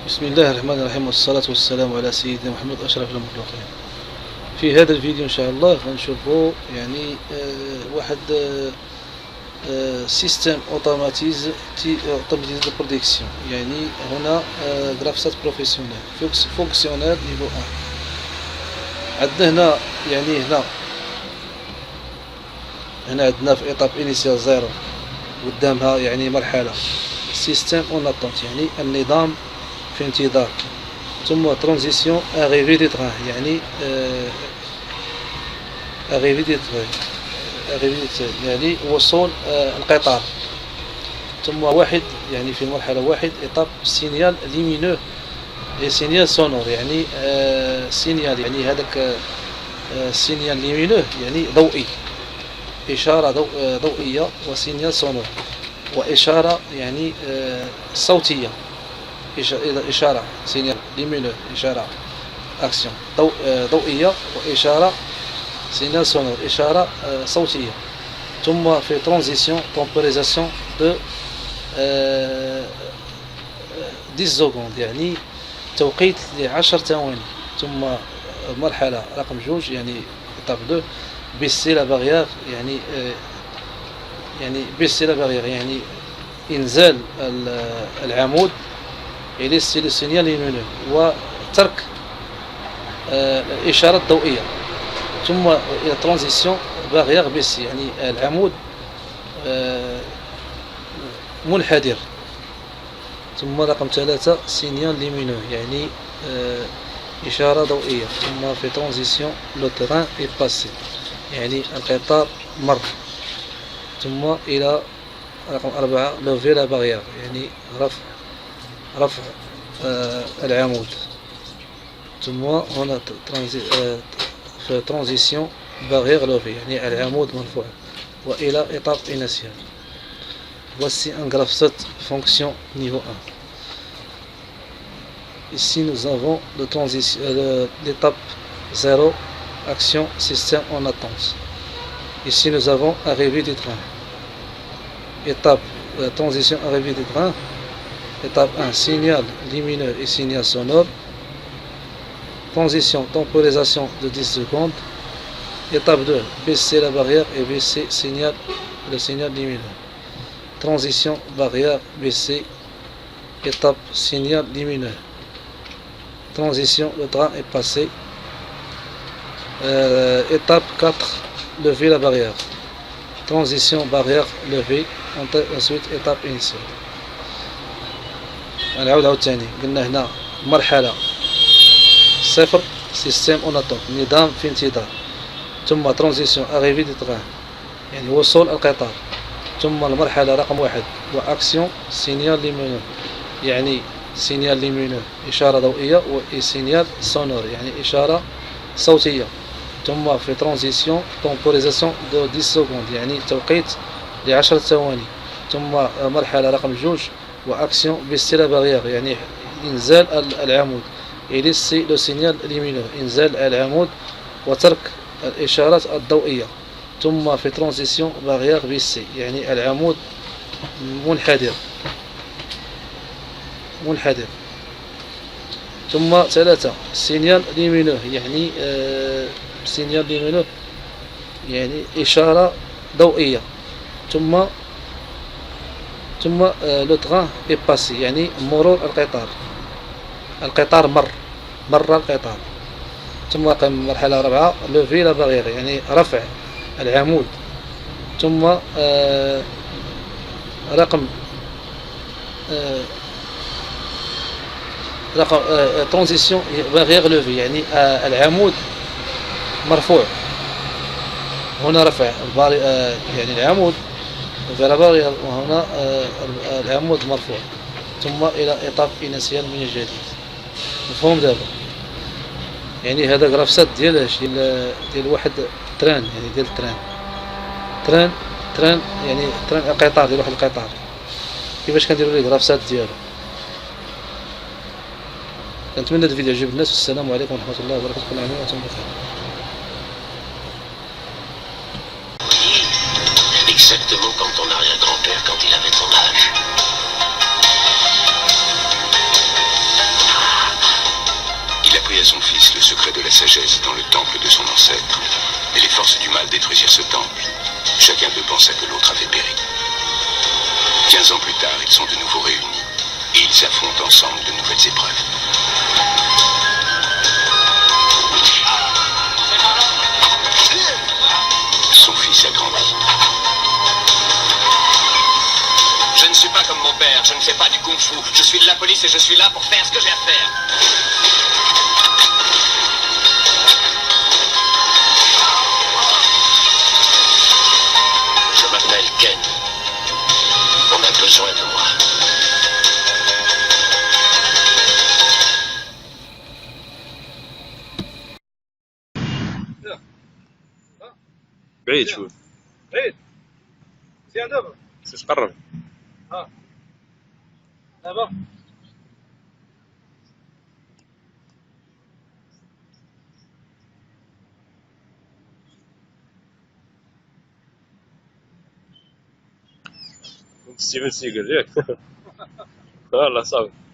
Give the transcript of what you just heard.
بسم الله الرحمن الرحيم، والصلاة والسلام على سيدنا محمد أشرف المخلوقين. في هذا الفيديو إن شاء الله غنشوفوا يعني واحد سيستم اوتوماتيز دو برودكسيون. يعني هنا غرافسات بروفيسيونيل فونكسيونيل نيفو 1. عندنا هنا يعني هنا عندنا في ايطاب انيسيال زيرو قدامها يعني مرحلة سيستم اون اتونت، يعني النظام في انتظار. ثم ترانزيسيون اريفي دي تران، يعني اريفي دي يعني وصول القطار. ثم واحد يعني في المرحلة واحد ايطاب سينيال ليمينو اي سينيال سونور، يعني سينيال يعني هذاك سينيال ليمينو يعني ضوئي، إشارة ضوئية، وسينيال سونور وإشارة يعني صوتية، إشارة سينيال ليمينو إشارة أكسيون ضوئية، وإشارة سينيال سونور إشارة صوتية. ثم في ترانزيسيون تمبوريزاسيون دو 10 سكوند، يعني توقيت ل10 ثواني. ثم مرحلة رقم 2 يعني إيطاب 2 بيسي لا باغيير، يعني بيسي لا باغيير يعني إنزال العمود إلى لو سينيال ليمينو وترك الإشارة الضوئية. ثم إلى ترانزيسيون باغيير بيسي، يعني العمود منحدر. ثم رقم 3 سينيال ليمينو، يعني إشارة ضوئية. ثم في ترانزيسيون لو تران إي باسي، يعني القطار مر. ثم إلى رقم 4 لوفي لا باغيير، يعني رفع العمود. ثم هنا في ترانزيسيون باغيير لوفي، يعني العمود مرفوع، وإلى إيطاب إنيسيال. Voici un graph-set fonction niveau 1. Ici nous avons l'étape 0, action système en attente. Ici nous avons arrivée du train. Étape transition arrivée du train. Étape 1, signal lumineux et signal sonore. Transition temporisation de 10 secondes. Étape 2, baisser la barrière et baisser le signal lumineux. Transition barrière baissée. Étape signal lumineux. Transition, le train est passé. Étape 4, lever la barrière. Transition barrière levée. Ensuite étape initiale. نعاود عاوتاني، قلنا هنا مرحلة 0 سيستم اون اتونت، نظام في انتظار. ثم ترانزيسيون اريفي دي تران، يعني وصول القطار. ثم المرحلة رقم 1 واكسيون سينيال ليمينو، يعني سينيال ليمينو إشارة ضوئية، وسينيال سونور يعني إشارة صوتية. ثم في ترانزيسيون تمبوريزاسيون دو 10 سكوند، يعني توقيت ل10 ثواني. ثم مرحلة رقم 2 واكسيون بيسي لا باغيير، يعني إنزال العمود إلى لو سينيال ليمينو، إنزال العمود وترك الإشارات الضوئية. ثم في ترانزيسيون باغيير بيسي، يعني العمود منحدر. ثم 3 سينيال ليمينو، يعني سينيال ليمينو يعني إشارة ضوئية. ثم لو تران إي باسي، يعني مرور القطار مر القطار. ثم مرحلة 4 لوفي لا باغيير، يعني رفع العمود. ثم رقم ترانزيسيون باغيير لوفي، يعني العمود مرفوع. هنا رفع يعني العمود فلا باغيير، وهنا العمود مرفوع. ثم إلى إيطاب إنيسيال من جديد. مفهوم دابا؟ يعني هذا غرافسات ديال واحد تران، يعني ديال تران يعني قطار ديال واحد القطار. كيفاش كنديروا ليه غرافسات ديالو. كنتمنى هذا الفيديو يعجب الناس، والسلام عليكم ورحمة الله وبركاته. كل عام وانتم بخير. Exactement comme ton arrière-grand-père quand il avait ton âge. choisir ce temple, chacun d'eux pensa que l'autre avait péri. 15 ans plus tard, ils sont de nouveau réunis et ils affrontent ensemble de nouvelles épreuves. Son fils a grandi. Je ne suis pas comme mon père, je ne fais pas du kung-fu. Je suis de la police et je suis là pour faire ce que j'ai à faire. Je m'appelle Ken. On a besoin de moi. بعيد شوف بعيد مزيان دابا بس قرب دابا ستيفن سيجل ياك والله صافي